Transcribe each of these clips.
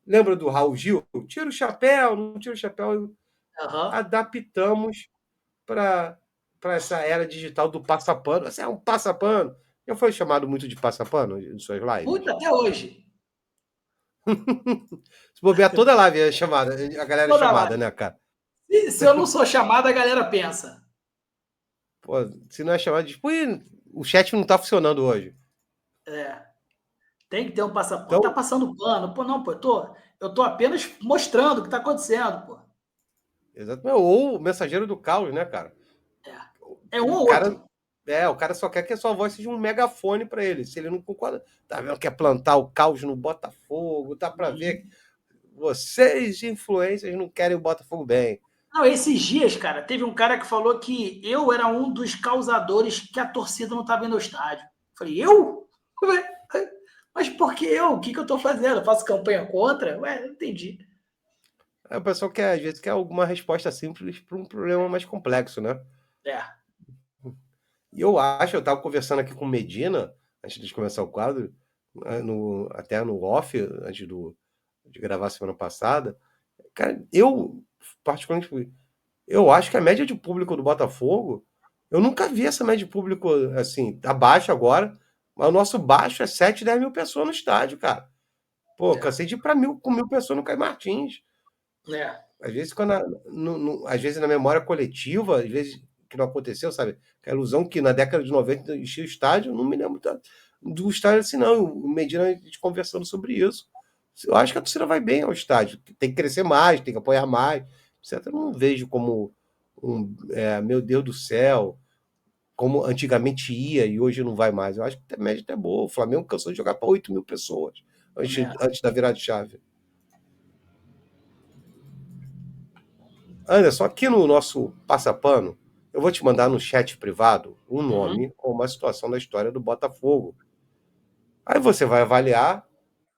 Lembra do Raul Gil? Tira o chapéu, não tira o chapéu. Aham. Adaptamos para essa era digital do passapano. Você é um passapano. Já foi chamado muito de passapano em suas lives? Muito até hoje. Se bobear toda live é chamada, a galera é Toda chamada, live. né, cara? Se eu não sou chamado, a galera pensa. Pô, se não é chamado, diz, pô, o chat não tá funcionando hoje. É, tem que ter um passaporte. Tá Então, passando pano. Pô, não, pô, eu tô apenas mostrando o que tá acontecendo, pô. exatamente. Ou o mensageiro do caos, né, cara? É um O ou cara, outro. o cara só quer que a sua voz seja um megafone para ele. Se ele não concorda, tá vendo? Quer plantar o caos no Botafogo, tá para ver. Uhum. Vocês, influências, não querem o Botafogo bem. Não, esses dias, cara, teve um cara que falou que eu era um dos causadores que a torcida não estava indo ao estádio. Falei, eu? Mas por que eu? O que eu tô fazendo? Eu faço campanha contra? Ué, não entendi. O pessoal quer, às vezes, quer alguma resposta simples para um problema mais complexo, né? É. E eu estava conversando aqui com o Medina, antes de começar o quadro, até no off, de gravar semana passada. Cara, particularmente, eu acho que a média de público do Botafogo, eu nunca vi essa média de público assim, tá baixa agora, mas o nosso baixo é 7, 10 mil pessoas no estádio, cara. Pô, É. cansei de ir pra com 1.000 pessoas no Caio Martins. É. Às vezes, às vezes na memória coletiva, às vezes que não aconteceu, sabe? A ilusão que na década de 90 enchia o estádio, não me lembro do estádio assim, não. O Medina, a gente conversando sobre isso. Eu acho que a torcida vai bem ao estádio. Tem que crescer mais, tem que apoiar mais, etc. Eu não vejo como meu Deus do céu, como antigamente ia e hoje não vai mais. Eu acho que a média é boa. O Flamengo cansou de jogar para 8 mil pessoas É. antes da virada de chave. Anderson, aqui no nosso Passapano, eu vou te mandar no chat privado um Uhum. nome com uma situação da história do Botafogo. Aí você vai avaliar,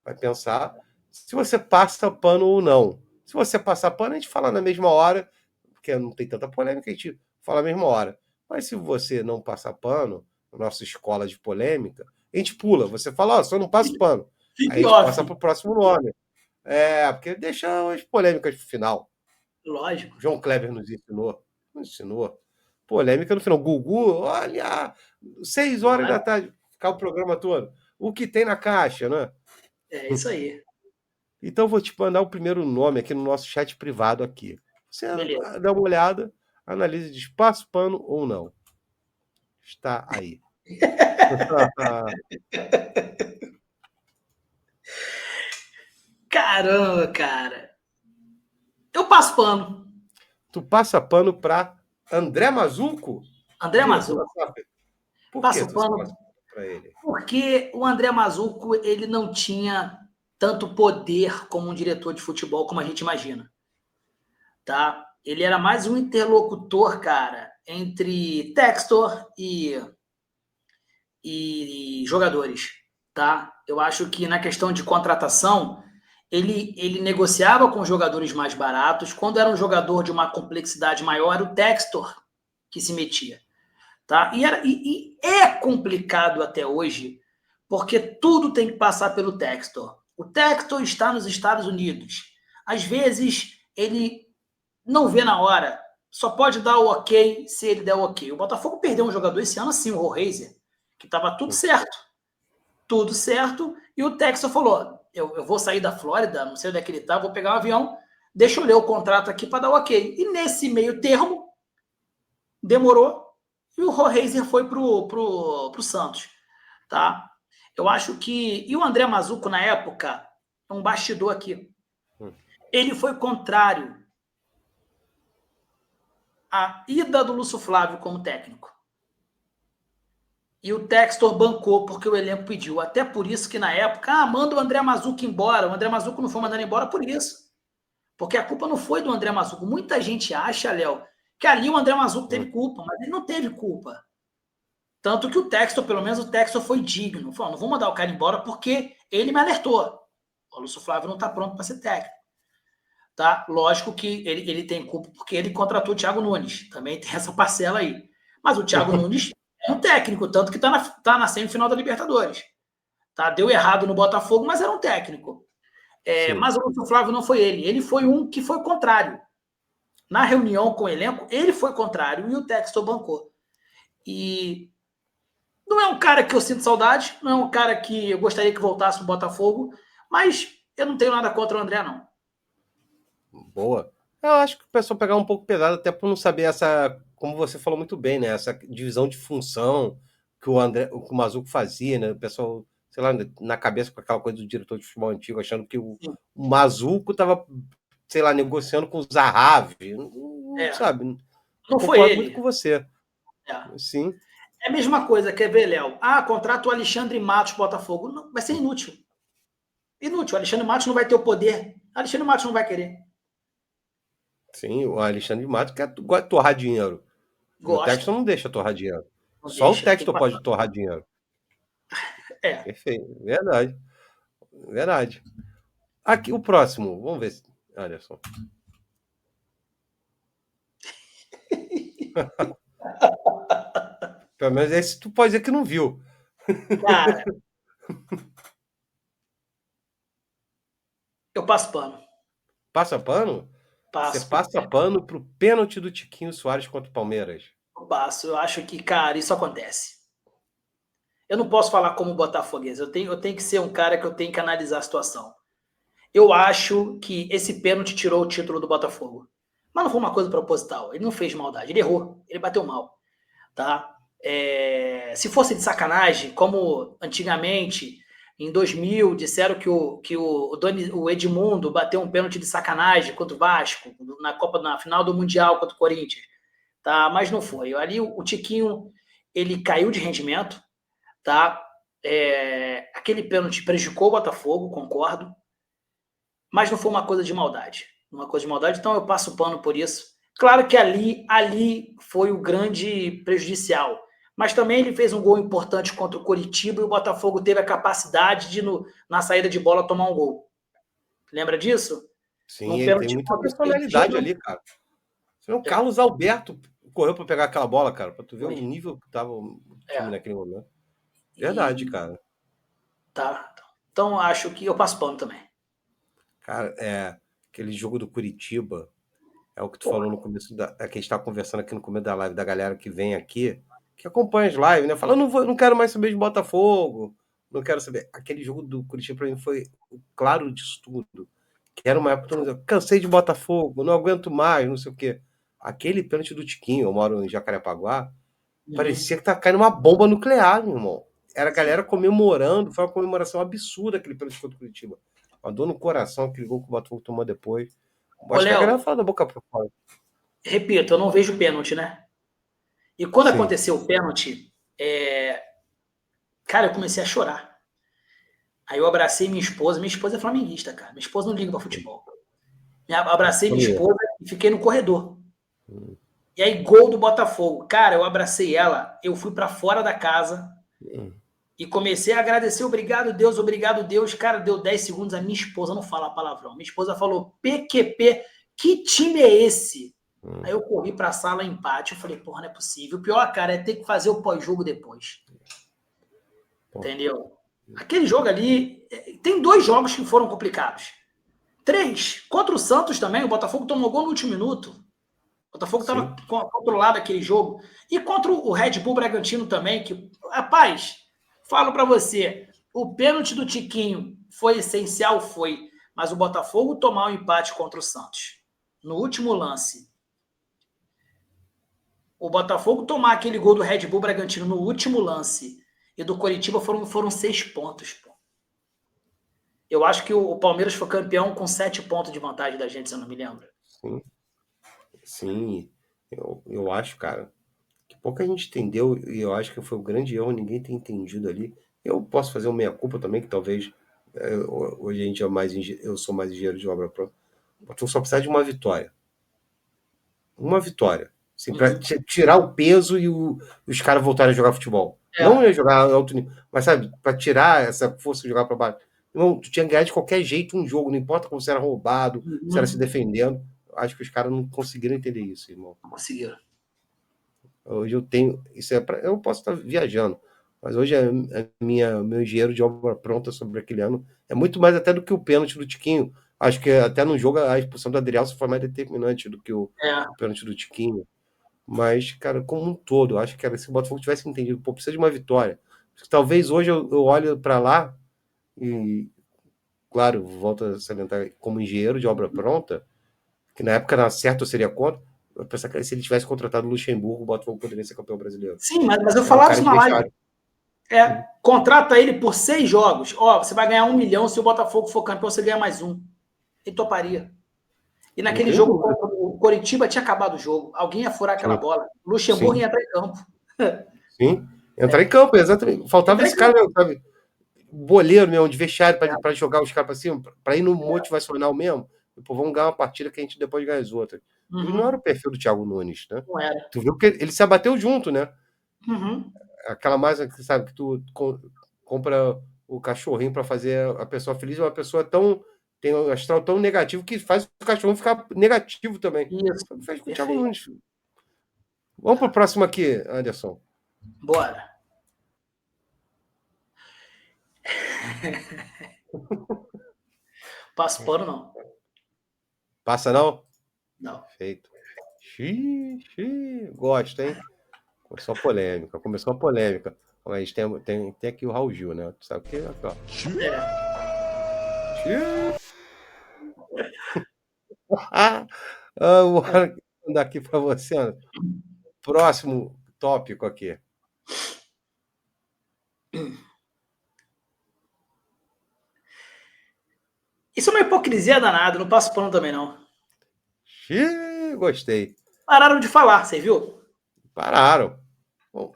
vai pensar se você passa pano ou não. Se você passar pano, a gente fala na mesma hora, porque não tem tanta polêmica, a gente fala na mesma hora. Mas se você não passar pano, na nossa escola de polêmica, a gente pula. Você fala, ó, só não passa pano. Aí Fique a gente off. passa para o próximo nome. Porque deixa as polêmicas pro final. Lógico. João Kleber nos ensinou. Nos ensinou. Polêmica no final. Gugu, olha, 6 horas da tarde, ficar o programa todo. O que tem na caixa, né? É isso aí. Então eu vou te mandar o primeiro nome aqui no nosso chat privado aqui. Você Beleza. dá uma olhada, analise de espaço, pano ou não. Está aí. Caramba, cara. Eu passo pano. Tu passa pano para André Mazuco, André diretor da Mazuco. SAF. Por que Passo você passa pano pano para ele? porque o André Mazuco ele não tinha tanto poder como um diretor de futebol como a gente imagina, tá? Ele era mais um interlocutor, cara, entre Textor e jogadores, tá? Eu acho que na questão de contratação, ele negociava com jogadores mais baratos. Quando era um jogador de uma complexidade maior, era o Textor que se metia. Tá? E é complicado até hoje, porque tudo tem que passar pelo Textor. O Textor está nos Estados Unidos. Às vezes, ele não vê na hora, só pode dar o ok se ele der o ok. O Botafogo perdeu um jogador esse ano, assim, o Rollraiser, que estava tudo certo, e o Textor falou: eu vou sair da Flórida, não sei onde é que ele está, vou pegar um avião, deixa eu ler o contrato aqui para dar o ok. E nesse meio termo, demorou, e o Rollraiser foi pro Santos, tá? Eu acho que... E o André Mazuco, na época, um bastidor aqui, ele foi contrário à ida do Lúcio Flávio como técnico. E o Textor bancou porque o elenco pediu. Até por isso que, na época, manda o André Mazuco embora. O André Mazuco não foi mandado embora por isso. Porque a culpa não foi do André Mazuco. Muita gente acha, Léo, que ali o André Mazuco teve culpa, mas ele não teve culpa. Tanto que o Textor, pelo menos o Textor foi digno. Falou, não vou mandar o cara embora porque ele me alertou. O Lúcio Flávio não está pronto para ser técnico. Tá? Lógico que ele tem culpa porque ele contratou o Thiago Nunes. Também tem essa parcela aí. Mas o Thiago Nunes é um técnico, tanto que está na semifinal da Libertadores. Tá? Deu errado no Botafogo, mas era um técnico. Sim. Mas o Lúcio Flávio não foi ele. Ele foi um que foi contrário. Na reunião com o elenco, ele foi contrário e o Textor bancou. E não é um cara que eu sinto saudade, não é um cara que eu gostaria que voltasse pro Botafogo, mas eu não tenho nada contra o André, não. Boa. Eu acho que o pessoal pegar um pouco pesado, até por não saber essa, como você falou muito bem, né? Essa divisão de função que o André, o que o Mazuco fazia, né? O pessoal, sei lá, na cabeça com aquela coisa do diretor de futebol antigo, achando que o Mazuco estava, sei lá, negociando com o Zahavi. Não, É, sabe? não foi Concordo muito ele. com você. É. Sim, É a mesma coisa, quer ver, Léo? Contrata o Alexandre Matos Botafogo. Não, vai ser inútil. Inútil. O Alexandre Matos não vai ter o poder. O Alexandre Matos não vai querer. sim. O Alexandre de Matos quer torrar dinheiro. E o Gosta. Textor não deixa torrar dinheiro. Não Só o deixa. Tem que Textor passar. pode torrar dinheiro. É. Perfeito. Verdade. Verdade. Aqui, o próximo. Vamos ver. Olha só. Pelo menos esse tu pode dizer que não viu. Cara, eu passo pano. Passa pano? Você Passo. passa pano pro pênalti do Tiquinho Soares contra o Palmeiras. Eu passo. Eu acho que, cara, isso acontece. Eu não posso falar como botafoguês. Eu tenho que ser um cara que eu tenho que analisar a situação. Eu acho que esse pênalti tirou o título do Botafogo. Mas não foi uma coisa proposital. Ele não fez maldade. Ele errou. Ele bateu mal. Tá? Se fosse de sacanagem, como antigamente, em 2000, disseram que o Edmundo bateu um pênalti de sacanagem contra o Vasco, na final do Mundial contra o Corinthians. Tá? Mas não foi. Ali o Tiquinho ele caiu de rendimento. Tá? Aquele pênalti prejudicou o Botafogo, concordo, mas não foi uma coisa de maldade. Uma coisa de maldade, então eu passo o pano por isso. Claro que ali foi o grande prejudicial, mas também ele fez um gol importante contra o Coritiba e o Botafogo teve a capacidade de, na saída de bola, tomar um gol. Lembra disso? Sim, Num ele tem pênalti muita contra. Ele personalidade jogou. ali, cara. O Carlos Alberto correu para pegar aquela bola, cara, para tu ver o Foi. nível que tava o time É. naquele momento. Verdade, E cara. tá. Então acho que eu passo pano também. Cara, aquele jogo do Curitiba, é o que tu Pô, falou no começo que a gente estava conversando aqui no começo da live, da galera que vem aqui, que acompanha as lives, né? Fala, não quero mais saber de Botafogo, não quero saber. Aquele jogo do Curitiba para mim foi o claro disso tudo. Que era uma época que todo mundo dizia, cansei de Botafogo, não aguento mais, não sei o quê. Aquele pênalti do Tiquinho, eu moro em Jacarepaguá, uhum. parecia que tá caindo uma bomba nuclear, meu irmão. Era a Sim. galera comemorando, foi uma comemoração absurda aquele pênalti contra o Curitiba. Uma dor no coração, aquele gol que o Botafogo tomou depois. Ô, Acho que a galera Léo, fala da boca pra fora. repito, eu não vejo pênalti, né? E quando Sim. aconteceu o pênalti, cara, eu comecei a chorar. Aí eu abracei minha esposa. Minha esposa é flamenguista, cara. Minha esposa não liga pra futebol. Abracei minha Família. esposa e fiquei no corredor. E aí, gol do Botafogo. Cara, eu abracei ela, eu fui para fora da casa e comecei a agradecer. Obrigado, Deus, obrigado, Deus. Cara, deu 10 segundos. A minha esposa não fala palavrão. Minha esposa falou: PQP, que time é esse? Aí eu corri pra sala, empate. Eu falei: porra, não é possível. O pior, cara, é ter que fazer o pós-jogo depois. Pô, Entendeu? Aquele jogo ali. Tem 2 jogos que foram complicados. 3. Contra o Santos também, o Botafogo tomou gol no último minuto. O Botafogo estava sim. controlado aquele jogo. E contra o Red Bull Bragantino também, que, rapaz, falo para você, o pênalti do Tiquinho foi essencial, foi. Mas o Botafogo tomar o empate contra o Santos. No último lance. O Botafogo tomar aquele gol do Red Bull Bragantino no último lance e do Coritiba foram 6 pontos, pô. Eu acho que o Palmeiras foi campeão com 7 pontos de vantagem da gente, se eu não me lembro. Sim. Sim. Eu acho, cara, que pouca gente entendeu, e eu acho que foi o grande erro, ninguém tem entendido ali. Eu posso fazer uma meia-culpa também, que talvez hoje a gente eu sou mais engenheiro de obra pronta. Tu só precisa de uma vitória. Uma vitória. Assim, para Uhum. tirar o peso e os caras voltarem a jogar futebol. Não É. ia jogar alto nível, mas sabe, para tirar essa força de jogar para baixo. Não, tu tinha que ganhar de qualquer jeito um jogo, não importa como você era roubado, se era se Uhum. defendendo. Acho que os caras não conseguiram entender isso, irmão. Conseguiram. Hoje eu tenho. Eu posso estar viajando, Mas hoje meu engenheiro de obra pronta sobre aquele ano é muito mais até do que o pênalti do Tiquinho. Acho que até no jogo a expulsão do Adrielson foi mais determinante do que É. o pênalti do Tiquinho. Mas, cara, como um todo, eu acho que, cara, se o Botafogo tivesse entendido, pô, precisa de uma vitória. Talvez hoje eu olhe para lá e, claro, volto a salientar como engenheiro de obra pronta, que na época na certa eu seria contra. Eu pensar que se ele tivesse contratado o Luxemburgo, o Botafogo poderia ser campeão brasileiro. Sim, mas eu É um falava cara isso de na live. vestiário. Contrata ele por 6 jogos. Ó, você vai ganhar 1 milhão. Se o Botafogo for campeão, você ganha mais um. Ele toparia. E Não naquele tenho jogo dúvida. contra o Coritiba tinha acabado o jogo. Alguém ia furar aquela Sim, bola. O Luxemburgo sim, ia entrar em campo. sim. Entrar em campo, exatamente. Faltava Entrar em esse cara campo. mesmo, sabe? Boleiro mesmo, de vestiário, para jogar os caras para cima, para ir no motivacional mesmo. Pô, vamos ganhar uma partida que a gente depois ganha as outras. E não era Uhum. o perfil do Thiago Nunes, né? Não era. Tu viu que ele se abateu junto, né? Uhum. Aquela máquina que sabe que tu compra o cachorrinho para fazer a pessoa feliz, é uma pessoa tão tem um astral tão negativo que faz o cachorro ficar negativo também. Isso. Foi o que fez com o Thiago Perfeito. Nunes. Vamos pro próximo aqui, Anderson. Bora. Passo pano, não. Passa não? Não. Feito. Xiii, gosto, hein? Começou a polêmica. Mas tem aqui o Raul Gil, né? Tu sabe o que? Aqui, ó. É. Xiii. Vou mandar aqui para você, Anderson. Próximo tópico aqui. Isso é uma hipocrisia danada. Não passo pano também, não. Gostei. Pararam de falar, você viu? Pararam. Bom,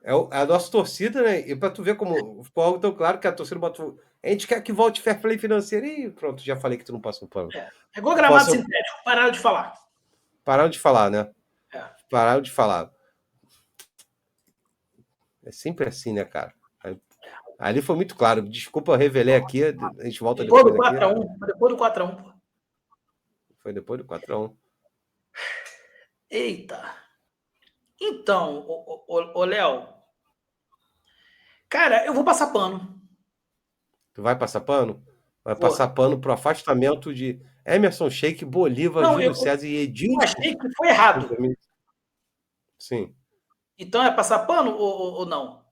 é a nossa torcida, né? E para tu ver como ficou algo tão claro que a torcida do Botafogo. A gente quer que volte fair play financeiro. E pronto, já falei que tu não passa um pano. É igual gramado sintético. Pararam de falar. Pararam de falar, né? É. Pararam de falar. É sempre assim, né, cara? Ali foi muito claro. Desculpa, eu revelei aqui. A gente volta Depois do depois aqui. 4x1. Depois do 4x1, pô. Foi depois do 4x1. Eita. Então, Léo, cara, eu vou passar pano. Tu vai passar pano? Vai Vou. passar pano pro afastamento de Emerson Sheik, Bolívar, Não, Júlio eu César e Edilson. achei que foi errado. Sim. Então é passar pano ou não?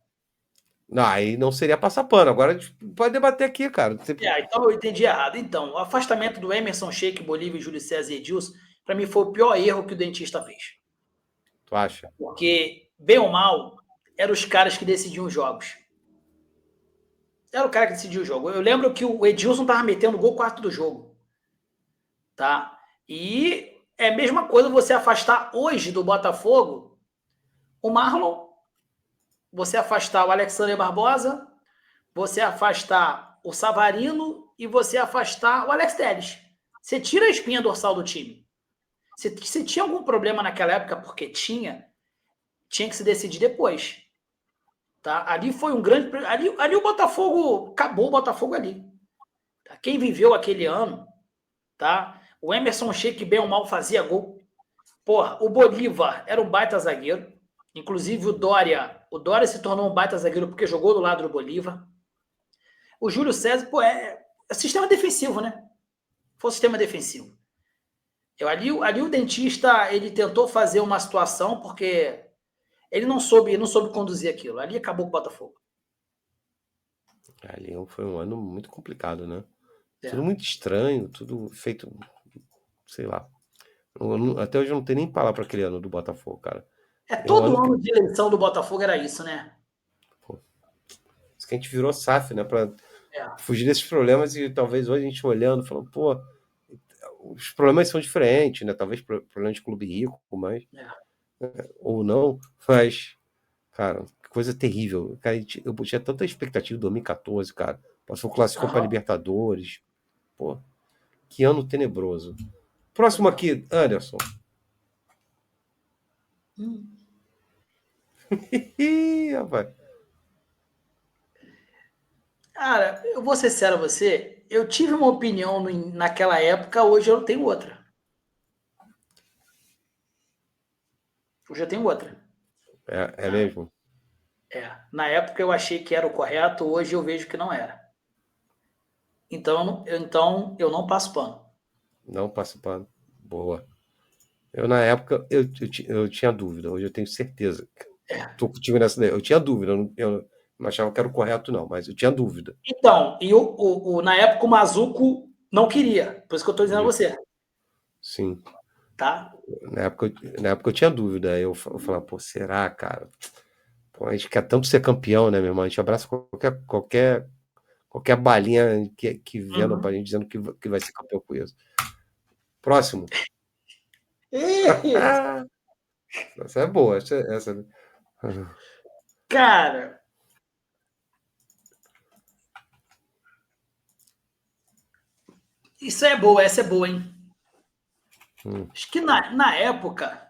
Não, aí não seria passar pano. Agora a gente pode debater aqui, cara. Então eu entendi errado. Então, o afastamento do Emerson Sheik, Bolívia, Júlio César e Edilson, para mim foi o pior erro que o dentista fez. Tu acha? Porque, bem ou mal, eram os caras que decidiam os jogos. Era o cara que decidia o jogo. Eu lembro que o Edilson tava metendo gol quarto do jogo. Tá? E é a mesma coisa você afastar hoje do Botafogo o Marlon, você afastar o Alexander Barbosa, você afastar o Savarino e você afastar o Alex Telles. Você tira a espinha dorsal do time. Se tinha algum problema naquela época, porque tinha que se decidir depois. Tá? Ali foi um grande. Ali o Botafogo. Acabou o Botafogo ali. Tá? Quem viveu aquele ano, tá? O Emerson Sheik, bem ou mal, fazia gol. Porra, o Bolívar era um baita zagueiro. Inclusive o Dória se tornou um baita zagueiro porque jogou do lado do Bolívar. O Júlio César, pô, é sistema defensivo, né? Foi um sistema defensivo. Ali o dentista, ele tentou fazer uma situação porque ele não soube conduzir aquilo. Ali acabou com o Botafogo. Ali foi um ano muito complicado, né? É. Tudo muito estranho, tudo feito, sei lá. Até hoje eu não tenho nem palavra para aquele ano do Botafogo, cara. Todo ano de eleição do Botafogo era isso, né? Pô, isso que a gente virou SAF, né? Para fugir desses problemas e talvez hoje a gente olhando, falando, pô, os problemas são diferentes, né? Talvez problemas de clube rico, mas ou não, mas, cara, que coisa terrível. Cara, eu tinha tanta expectativa em 2014, cara. Passou classificou para Libertadores. Pô, que ano tenebroso. Próximo aqui, Anderson. Rapaz. Cara, eu vou ser sério a você, eu tive uma opinião naquela época, hoje eu tenho outra. Hoje eu tenho outra. É mesmo? Na época eu achei que era o correto, hoje eu vejo que não era. Então eu não passo pano. Não passa pano. Boa. Eu, na época, eu tinha dúvida. Hoje eu tenho certeza. Tô contigo nessa ideia. Eu tinha dúvida. Eu não achava que era o correto, não, mas eu tinha dúvida. Então, e na época o Mazuco não queria, por isso que eu estou dizendo a você, Sim. tá? Na época eu tinha dúvida. Aí eu falava, pô, será, cara? Pô, a gente quer tanto ser campeão, né, meu irmão? A gente abraça qualquer balinha que vendo pra Uhum. gente dizendo que vai ser campeão com isso. Próximo. Essa é boa. Essa. Cara, isso é boa, essa é boa, hein? Hum. Acho que na época.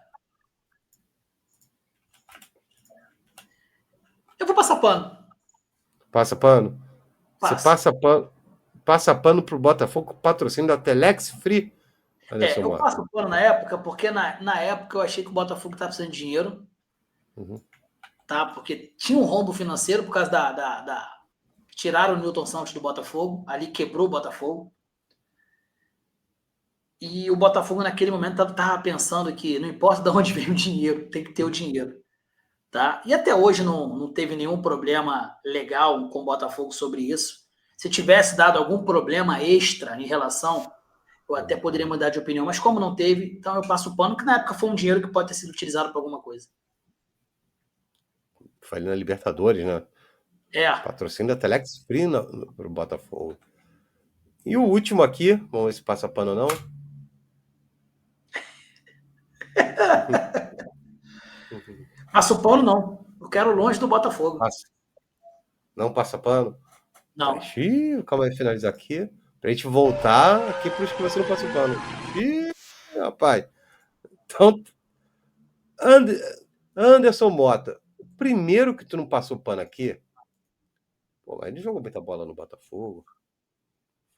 Eu vou passar pano. Passa pano. Você Passa. passa pano pro Botafogo com patrocínio da Telex Free. Anderson Eu Mota. passo pano na época, porque na época eu achei que o Botafogo estava precisando de dinheiro, Uhum. tá? Porque tinha um rombo financeiro por causa tiraram o Newton Santos do Botafogo, ali quebrou o Botafogo. E o Botafogo, naquele momento, estava pensando que não importa de onde vem o dinheiro, tem que ter o dinheiro. Tá? E até hoje não teve nenhum problema legal com o Botafogo sobre isso. Se tivesse dado algum problema extra em relação, eu até poderia mudar de opinião, mas como não teve, então eu passo o pano, que na época foi um dinheiro que pode ter sido utilizado para alguma coisa. Foi ali na Libertadores, né? É, Patrocínio da Telex Free pro Botafogo. E o último aqui, vamos ver se passa pano ou não. passo o pano não. Eu quero longe do Botafogo. Passa. Não passa pano? Tá, Não. calma aí, finalizar aqui. Pra gente voltar aqui pros que você não passa pano. Ih, rapaz. Então, And- Anderson Mota. O primeiro que tu não passou pano aqui, pô, ele jogou muita bola no Botafogo.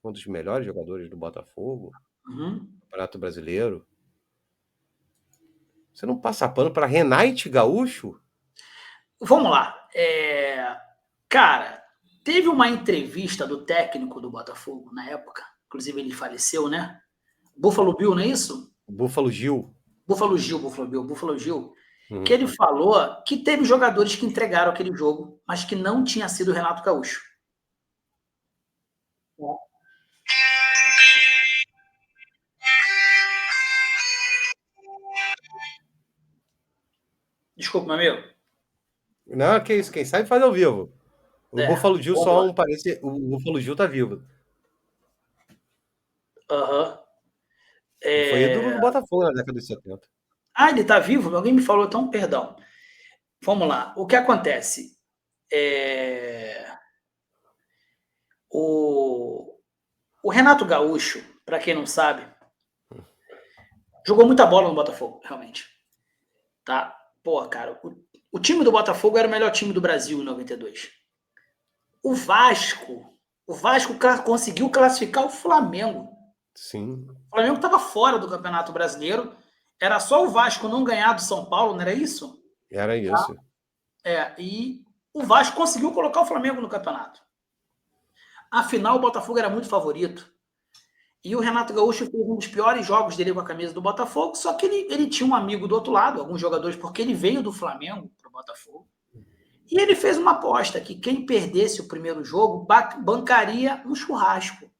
Um dos melhores jogadores do Botafogo, Uhum. Campeonato Brasileiro. Você não passa pano para Renate Gaúcho? Vamos lá. Cara, teve uma entrevista do técnico do Botafogo na época, inclusive ele faleceu, né? Buffalo Bill, não é isso? Búfalo Gil. Buffalo Gil, que Uhum. ele falou que teve jogadores que entregaram aquele jogo, mas que não tinha sido o Renato Gaúcho. Desculpa, meu amigo. Não, que isso, quem sabe faz ao vivo. O Búfalo Gil Vamos só lá. um parece. O Búfalo Gil tá vivo. Uhum. Ele foi ídolo É... do Botafogo na década de 70. ele tá vivo? Alguém me falou, então, perdão. Vamos lá. O que acontece? É... O... o Renato Gaúcho, para quem não sabe, jogou muita bola no Botafogo, realmente. Tá? Pô, cara, o time do Botafogo era o melhor time do Brasil em 92. O Vasco conseguiu classificar o Flamengo. Sim, O Flamengo estava fora do Campeonato Brasileiro. Era só o Vasco não ganhar do São Paulo, não era isso? era isso. E o Vasco conseguiu colocar o Flamengo no campeonato. Afinal, o Botafogo era muito favorito. E o Renato Gaúcho fez um dos piores jogos dele com a camisa do Botafogo, só que ele tinha um amigo do outro lado, alguns jogadores, porque ele veio do Flamengo para o Botafogo. E ele fez uma aposta que quem perdesse o primeiro jogo bancaria um churrasco.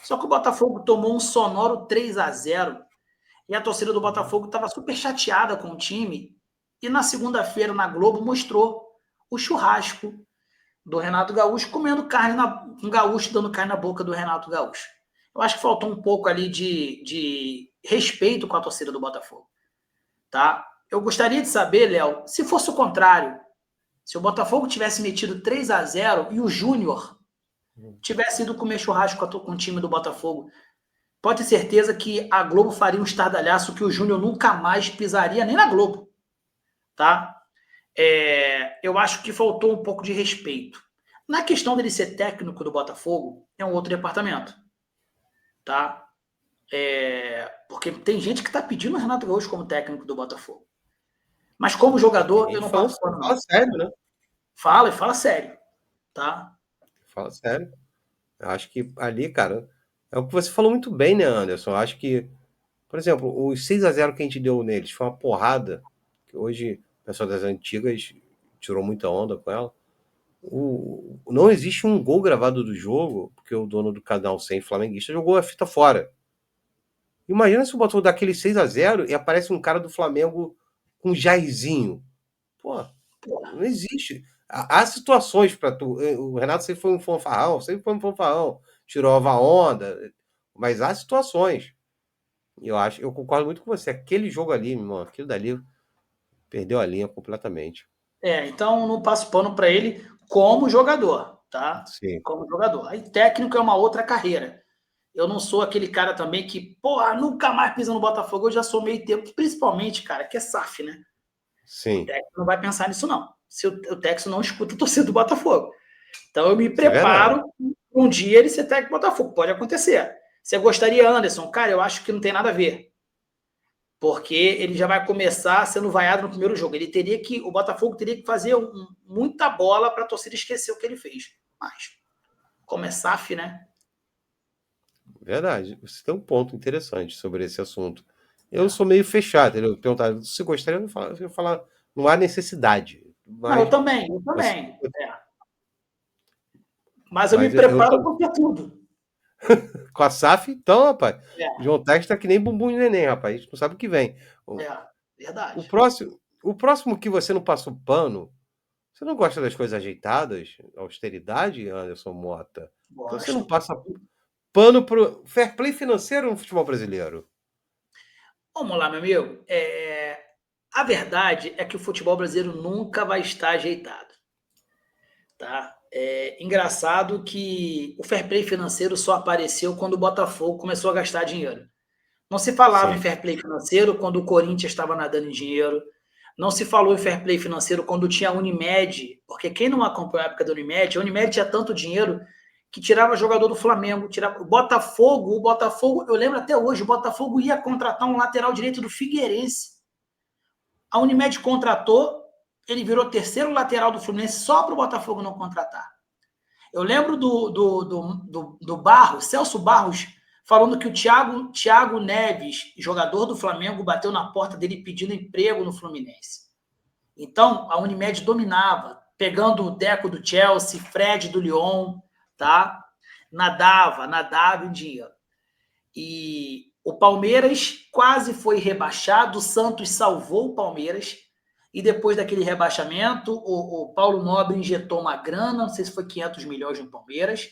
Só que o Botafogo tomou um sonoro 3-0 e a torcida do Botafogo estava super chateada com o time. E na segunda-feira, na Globo, mostrou o churrasco do Renato Gaúcho comendo carne, um gaúcho dando carne na boca do Renato Gaúcho. Eu acho que faltou um pouco ali de respeito com a torcida do Botafogo. Tá? Eu gostaria de saber, Léo, se fosse o contrário, se o Botafogo tivesse metido 3-0 e o Júnior tivesse ido comer churrasco com o time do Botafogo, pode ter certeza que a Globo faria um estardalhaço que o Júnior nunca mais pisaria nem na Globo. Tá? Eu acho que faltou um pouco de respeito. Na questão dele ser técnico do Botafogo, é um outro departamento. Tá? Porque tem gente que está pedindo o Renato Gaúcho como técnico do Botafogo. Mas como Tem jogador, eu gente não falando, passo pano, fala não. sério, né? Fala e fala sério, tá? Fala sério. Eu acho que ali, cara, é o que você falou muito bem, né, Anderson? Eu acho que, por exemplo, os 6-0 que a gente deu neles foi uma porrada, que hoje o pessoal das antigas tirou muita onda com ela. Não existe um gol gravado do jogo, porque o dono do canal 100 flamenguista jogou a fita fora. Imagina se o Botafogo dá aquele 6-0 e aparece um cara do Flamengo com um Jairzinho. Pô, não existe. Há situações para tu. O Renato sempre foi um fanfarrão, sempre foi um fanfarrão. Tirava a onda, mas há situações. Eu concordo muito com você. Aquele jogo ali, meu irmão, aquilo dali perdeu a linha completamente. Então não passo pano para ele como jogador, tá? Sim, Como jogador. Aí técnico é uma outra carreira. Eu não sou aquele cara também que, porra, nunca mais pisa no Botafogo, eu já sou meio tempo, principalmente, cara, que é SAF, né? O sim. técnico não vai pensar nisso, não. Se o técnico não escuta a torcida do Botafogo. Então eu me Isso é verdade. preparo um dia ele ser técnico do Botafogo. Pode acontecer. Você gostaria, Anderson? Cara, eu acho que não tem nada a ver. Porque ele já vai começar sendo vaiado no primeiro jogo. O Botafogo teria que fazer muita bola para a torcida esquecer o que ele fez. Mas, como é SAF, né? Verdade. Você tem um ponto interessante sobre esse assunto. Eu sou meio fechado, entendeu? Perguntar se gostaria, eu falar, não há necessidade. Não, eu Mas, também, eu você- também. Mas eu me mas eu preparo tô para tudo. com a SAF, então, rapaz, o É, João Tex tá que nem bumbum de neném, rapaz. A gente não sabe o que vem. O, é, o verdade. próximo, o próximo que você não passou pano, você não gosta das coisas ajeitadas, austeridade, Anderson Mota? Então você não Gosto. passa pano pro fair play financeiro no futebol brasileiro. Vamos lá, meu amigo. A verdade é que o futebol brasileiro nunca vai estar ajeitado. Tá? É engraçado que o fair play financeiro só apareceu quando o Botafogo começou a gastar dinheiro. Não se falava em Sim, fair play financeiro quando o Corinthians estava nadando em dinheiro. Não se falou em fair play financeiro quando tinha a Unimed, porque quem não acompanhou a época da Unimed, a Unimed tinha tanto dinheiro que tirava jogador do Flamengo, tirava o Botafogo, eu lembro até hoje, o Botafogo ia contratar um lateral direito do Figueirense. A Unimed contratou, ele virou terceiro lateral do Fluminense só para o Botafogo não contratar. Eu lembro do Barros, Celso Barros, falando que o Thiago Neves, jogador do Flamengo, bateu na porta dele pedindo emprego no Fluminense. Então, a Unimed dominava, pegando o Deco do Chelsea, Fred do Lyon, tá? Nadava em dinheiro. E o Palmeiras quase foi rebaixado, o Santos salvou o Palmeiras, e depois daquele rebaixamento, o Paulo Nobre injetou uma grana, não sei se foi 500 milhões no Palmeiras,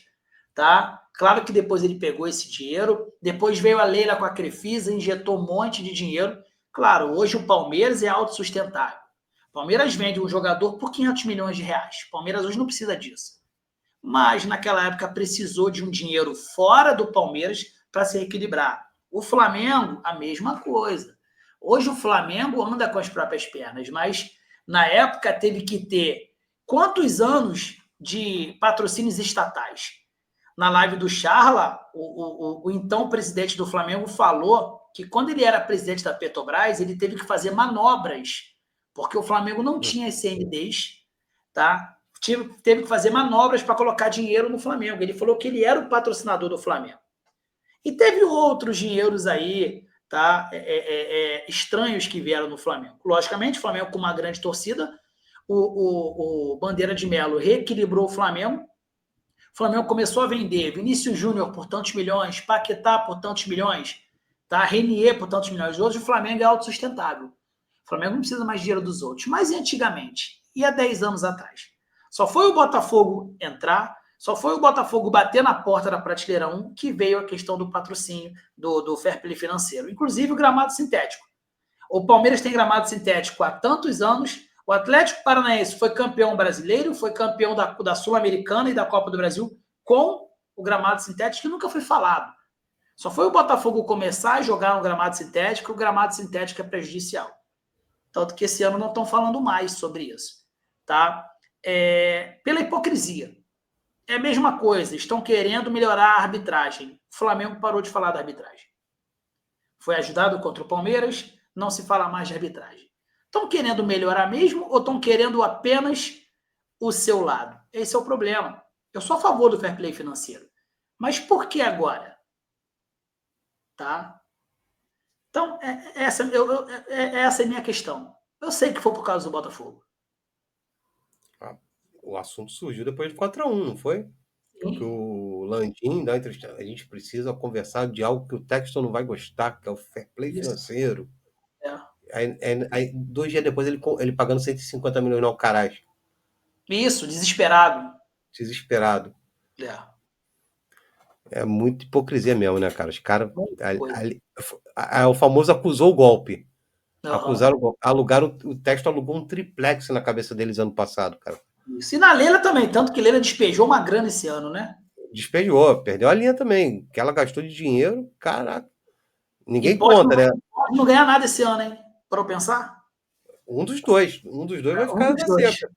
tá? Claro que depois ele pegou esse dinheiro, depois veio a Leila com a Crefisa, injetou um monte de dinheiro. Claro, hoje o Palmeiras é autossustentável. O Palmeiras vende um jogador por 500 milhões de reais. O Palmeiras hoje não precisa disso. Mas naquela época precisou de um dinheiro fora do Palmeiras para se equilibrar. O Flamengo, a mesma coisa. Hoje o Flamengo anda com as próprias pernas, mas na época teve que ter quantos anos de patrocínios estatais? Na live do Charla, o então presidente do Flamengo falou que quando ele era presidente da Petrobras, ele teve que fazer manobras, porque o Flamengo não tinha CNDs, tá? Teve que fazer manobras para colocar dinheiro no Flamengo. Ele falou que ele era o patrocinador do Flamengo. E teve outros dinheiros aí, tá? Estranhos que vieram no Flamengo. Logicamente, o Flamengo com uma grande torcida, o Bandeira de Melo reequilibrou o Flamengo. O Flamengo começou a vender Vinícius Júnior por tantos milhões, Paquetá por tantos milhões, tá? Renier por tantos milhões. Hoje o Flamengo é autossustentável. O Flamengo não precisa mais de dinheiro dos outros. Mas e antigamente? E há 10 anos atrás? Só foi o Botafogo entrar, só foi o Botafogo bater na porta da prateleira 1 que veio a questão do patrocínio, do fair play financeiro. Inclusive o gramado sintético. O Palmeiras tem gramado sintético há tantos anos. O Atlético Paranaense foi campeão brasileiro, foi campeão da Sul-Americana e da Copa do Brasil com o gramado sintético, que nunca foi falado. Só foi o Botafogo começar a jogar no gramado sintético, e o gramado sintético é prejudicial. Tanto que esse ano não estão falando mais sobre isso. Tá? Pela hipocrisia. É a mesma coisa, estão querendo melhorar a arbitragem. O Flamengo parou de falar da arbitragem. Foi ajudado contra o Palmeiras, não se fala mais de arbitragem. Estão querendo melhorar mesmo ou estão querendo apenas o seu lado. Esse é o problema. Eu sou a favor do fair play financeiro. Mas por que agora? Tá? Então, essa é a minha questão. Eu sei que foi por causa do Botafogo. O assunto surgiu depois do 4-1, não foi? Que Sim. o Landim dá entrevista. A gente precisa conversar de algo que o Texton não vai gostar, que é o fair play Isso. financeiro. É. Aí 2 dias depois ele pagando 150 milhões no Alcaraz. Isso, desesperado. Desesperado. É. É muita hipocrisia mesmo, né, cara? Os caras. Muita coisa. O famoso acusou o golpe. Uhum. Acusaram o golpe. Alugaram. O Texton alugou um triplex na cabeça deles ano passado, cara. Isso. E na Leila também, tanto que Leila despejou uma grana esse ano, né? Despejou, perdeu a linha também. Que ela gastou de dinheiro, caraca. E Ninguém conta, né? pode não ganhar nada esse ano, hein? Para eu pensar. Um dos dois vai Um ficar dos na dois. seca.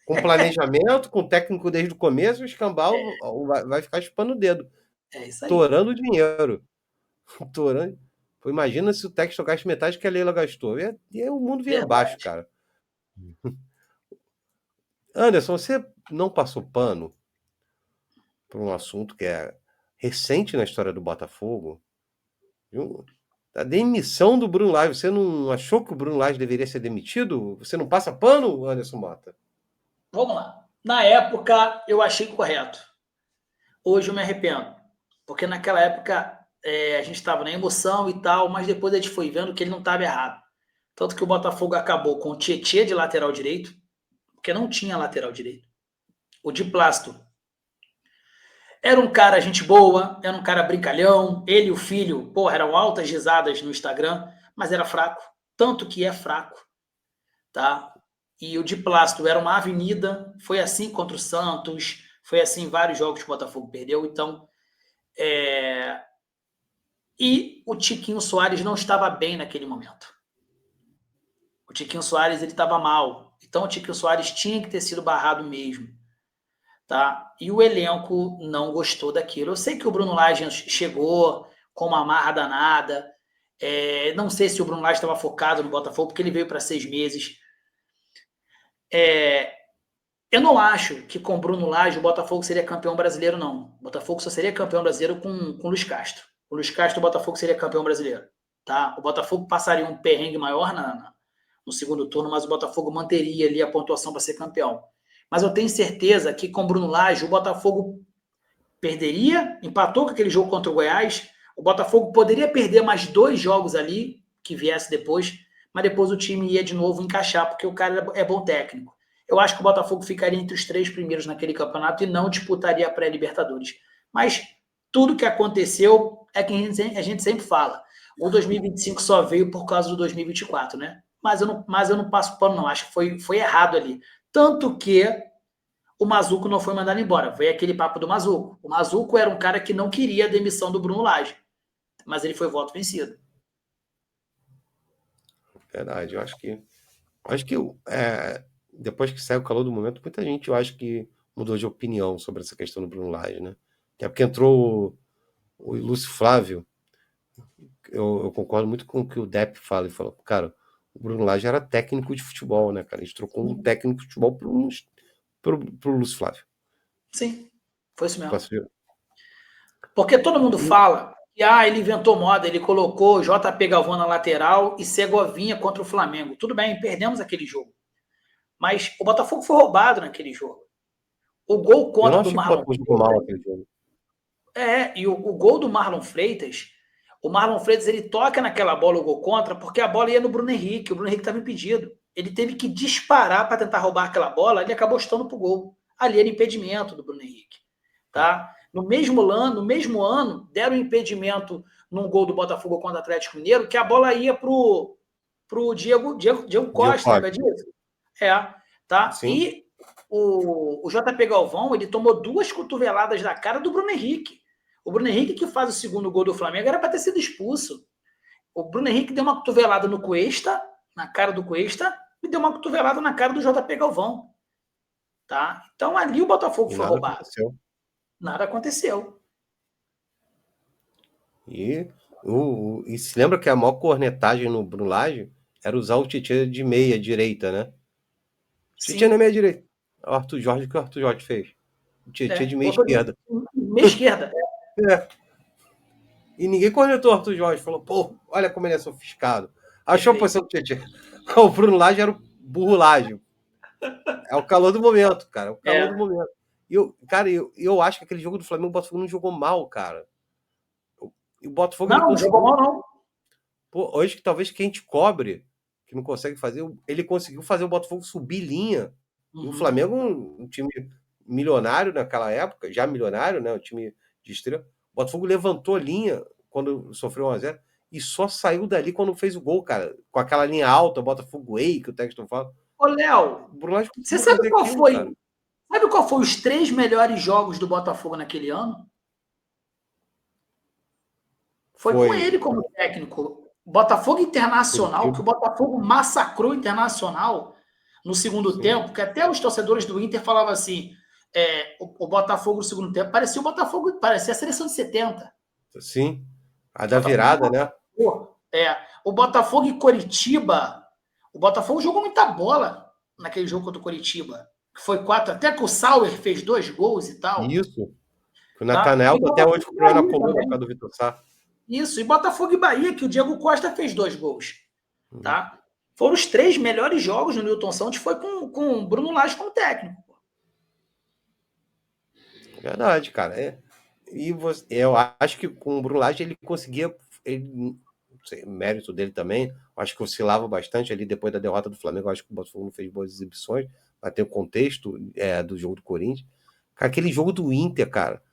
Com planejamento, com técnico desde o começo, o escambau vai ficar chupando o dedo, É isso aí. torando o dinheiro. Torando. Pô, imagina se o Texton gasta metade que a Leila gastou. E aí o mundo vem abaixo, Verdade. cara. Anderson, você não passou pano por um assunto que é recente na história do Botafogo? Viu? A demissão do Bruno Lage. Você não achou que o Bruno Lage deveria ser demitido? Você não passa pano, Anderson Mota? Vamos lá. Na época, eu achei correto. Hoje eu me arrependo. Porque naquela época a gente estava na emoção e tal, mas depois a gente foi vendo que ele não estava errado. Tanto que o Botafogo acabou com o Tietê de lateral direito, porque não tinha lateral direito. O de Plástico era um cara gente boa, era um cara brincalhão. Ele e o filho, porra, eram altas risadas no Instagram, mas era fraco. Tanto que é fraco, tá? E o de Plástico era uma avenida. Foi assim contra o Santos, foi assim em vários jogos que o Botafogo perdeu. Então, E o Tiquinho Soares não estava bem naquele momento. O Tiquinho Soares ele estava mal. Então o Tiquinho Soares tinha que ter sido barrado mesmo. Tá? E o elenco não gostou daquilo. Eu sei que o Bruno Lage chegou com uma marra danada. Não sei se o Bruno Lage estava focado no Botafogo, porque ele veio para 6 meses. Eu não acho que com o Bruno Lage o Botafogo seria campeão brasileiro, não. O Botafogo só seria campeão brasileiro com o Luiz Castro. O Luiz Castro, o Botafogo seria campeão brasileiro. Tá? O Botafogo passaria um perrengue maior no segundo turno, mas o Botafogo manteria ali a pontuação para ser campeão. Mas eu tenho certeza que com o Bruno Lage o Botafogo perderia, empatou com aquele jogo contra o Goiás. O Botafogo poderia perder mais 2 jogos ali, que viesse depois, mas depois o time ia de novo encaixar, porque o cara é bom técnico. Eu acho que o Botafogo ficaria entre os 3 primeiros naquele campeonato e não disputaria a pré-Libertadores. Mas tudo que aconteceu é que a gente sempre fala. O 2025 só veio por causa do 2024, né? Mas eu não passo pano, não. Acho que foi errado ali. Tanto que o Mazuco não foi mandado embora. Veio aquele papo do Mazuco. O Mazuco era um cara que não queria a demissão do Bruno Lage, mas ele foi voto vencido. Verdade, eu acho que depois que saiu o calor do momento, muita gente, eu acho que mudou de opinião sobre essa questão do Bruno Lage, né? Até porque entrou o Lúcio Flávio. Eu concordo muito com o que o Depp fala. Ele falou, cara, o Bruno Lage era técnico de futebol, né, cara? A gente trocou um técnico de futebol pro Lúcio Flávio. Sim, foi isso mesmo. Posso ver? Porque todo mundo E, fala que ele inventou moda, ele colocou JP Galvão na lateral e Segovinha contra o Flamengo. Tudo bem, perdemos aquele jogo. Mas o Botafogo foi roubado naquele jogo. O gol eu não contra do achei que o Marlon Botafogo jogou mal Freitas. aquele jogo. E o gol do Marlon Freitas, o Marlon Freitas ele toca naquela bola, o gol contra, porque a bola ia no Bruno Henrique, o Bruno Henrique estava impedido. Ele teve que disparar para tentar roubar aquela bola, ele acabou estando pro gol. Ali era impedimento do Bruno Henrique. Tá? No mesmo ano, deram impedimento num gol do Botafogo contra o Atlético Mineiro, que a bola ia pro Diego Diego Costa, lembra Costa. disso? Tá? Sim, E o JP Galvão, ele tomou 2 cotoveladas da cara do Bruno Henrique. O Bruno Henrique, que faz o segundo gol do Flamengo, era para ter sido expulso. O Bruno Henrique deu uma cotovelada no Cuesta, na cara do Cuesta, e deu uma cotovelada na cara do JP Galvão. Tá? Então ali o Botafogo e foi nada roubado. aconteceu. Nada aconteceu. E se lembra que a maior cornetagem no Bruno Lage era usar o Tietchan de meia direita, né? O Tietchan não é Sim, meia direita. O Arthur Jorge, o que o Arthur Jorge fez? Tinha de meia Botou esquerda. meia esquerda. É. E ninguém cornetou o Arthur Jorge. Falou, pô, olha como ele é sofisticado. Achou a posição do Tietchan. O Bruno Lage era o burro Lage. É o calor do momento, cara. É o calor do momento. E eu acho que aquele jogo do Flamengo, o Botafogo não jogou mal, cara. E o Botafogo, ele Não jogou conseguiu. mal, não. Pô, hoje que talvez quem te cobre, que não consegue fazer, ele conseguiu fazer o Botafogo subir linha. E o Flamengo, um time milionário naquela época, já milionário, né? Um time de estrela. O Botafogo levantou linha quando sofreu 1-0 e só saiu dali quando fez o gol, cara. Com aquela linha alta, Botafogo Way, que o Texton fala. Ô, Léo, O Bruno Lage você conseguiu fazer aquilo, cara. sabe qual foi os 3 melhores jogos do Botafogo naquele ano? Foi com ele como técnico. Botafogo Internacional, que o Botafogo massacrou o Internacional no segundo tempo, que até os torcedores do Inter falavam assim, o Botafogo no segundo tempo parecia o Botafogo, parecia a seleção de 70. Sim, a da virada, né? O Botafogo e Coritiba, o Botafogo jogou muita bola naquele jogo contra o Coritiba, que foi 4, até que o Sauer fez 2 gols e tal. Isso. O Natanael tá até hoje com problema na coluna por causa do Vitor Sá. Isso, e Botafogo e Bahia, que o Diego Costa fez 2 gols. Tá? Foram os 3 melhores jogos no Newton Santos, foi com o Bruno Lage como técnico. Verdade, cara. E eu acho que com o Bruno Lage ele conseguia. Não sei, mérito dele também. Acho que oscilava bastante ali depois da derrota do Flamengo. Acho que o Botafogo não fez boas exibições, mas tem o contexto do jogo do Corinthians. Cara, aquele jogo do Inter, cara.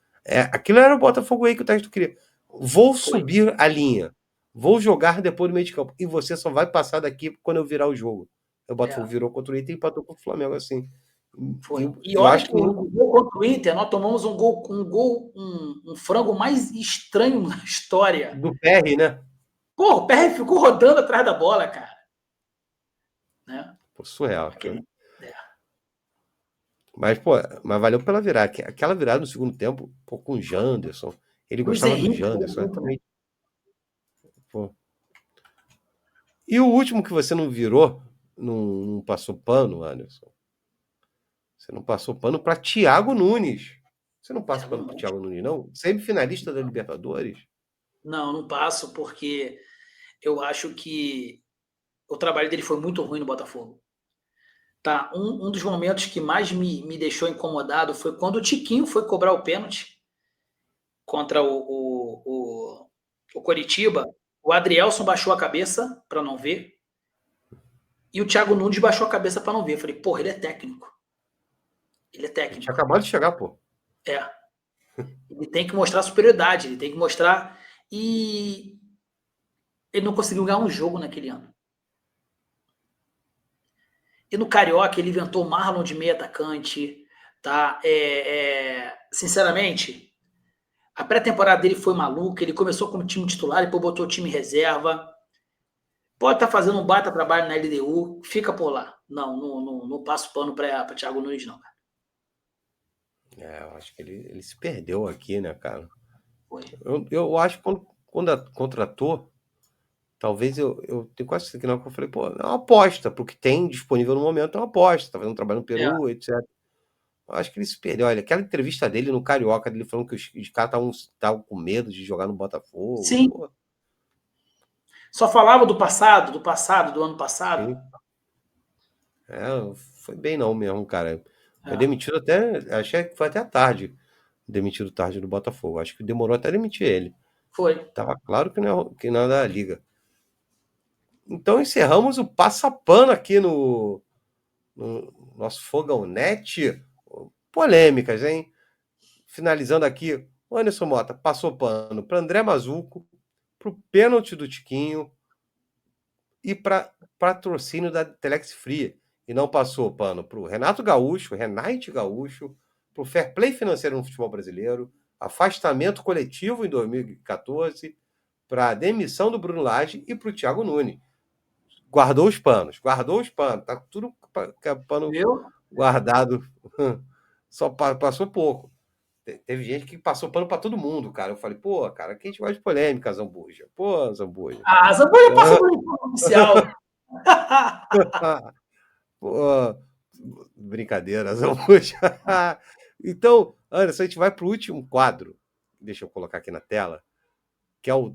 Aquilo era o Botafogo aí que o técnico queria. Vou subir a linha. Vou jogar depois do meio de campo. E você só vai passar daqui quando eu virar o jogo. O Botafogo virou contra o Inter e empatou com o Flamengo assim. Foi. E olha que no gol contra o Inter, nós tomamos um frango mais estranho na história. Do PR, né? Pô, o PR ficou rodando atrás da bola, cara. Né? Pô, surreal. Mas valeu pela virada. Aquela virada no segundo tempo, pô, com o Janderson. Ele gostava do Janderson. Pô. E o último que você não virou, não passou pano, Anderson? Você não passou pano para Thiago Nunes. Você não passa pano para Thiago Nunes, não? Semifinalista da Libertadores? Não passo, porque eu acho que o trabalho dele foi muito ruim no Botafogo. Tá, um dos momentos que mais me deixou incomodado foi quando o Tiquinho foi cobrar o pênalti contra o Coritiba. O Adrielson baixou a cabeça para não ver e o Thiago Nunes baixou a cabeça para não ver. Eu falei, porra, ele é técnico. Ele é técnico. Ele tinha acabado de chegar, pô. Ele tem que mostrar superioridade, ele tem que mostrar. E ele não conseguiu ganhar um jogo naquele ano. E no Carioca ele inventou o Marlon de meio atacante, tá? Sinceramente, a pré-temporada dele foi maluca, ele começou como time titular, depois botou o time reserva. Pode estar fazendo um baita trabalho na LDU, fica por lá. Não passo pano para Thiago Nunes, não, cara. Eu acho que ele se perdeu aqui, né, cara? Foi. Eu acho que quando contratou, talvez eu tenho quase certeza que não, que eu falei, pô, é uma aposta, porque tem disponível no momento, é uma aposta, tá fazendo um trabalho no Peru, etc. Eu acho que ele se perdeu. Olha, aquela entrevista dele no Carioca, dele falando que os caras estavam com medo de jogar no Botafogo. Sim. Pô. Só falava do passado, do ano passado. Sim. Foi bem não mesmo, cara. Foi demitido até, achei que foi até tarde, demitido tarde do Botafogo. Acho que demorou até demitir ele. Foi. Tava claro que não é da liga. Então encerramos o passapano aqui no nosso Fogão Net. Polêmicas, hein? Finalizando aqui, o Anderson Mota passou pano para André Mazuco, para o pênalti do Tiquinho e para patrocínio da Telex Fria. E não passou pano para o Renate Gaúcho, para o fair play financeiro no futebol brasileiro, afastamento coletivo em 2014, para a demissão do Bruno Lage e para o Thiago Nunes. Guardou os panos. Tá tudo pano guardado. Só passou pouco. Teve gente que passou pano para todo mundo, cara. Eu falei, pô, cara, aqui a gente gosta de polêmica, Zambuja. Pô, Zambuja. Zambuja passa por oficial. Pô, Brincadeira, Zamuja. Então, Anderson, a gente vai para o último quadro. Deixa eu colocar aqui na tela, que é o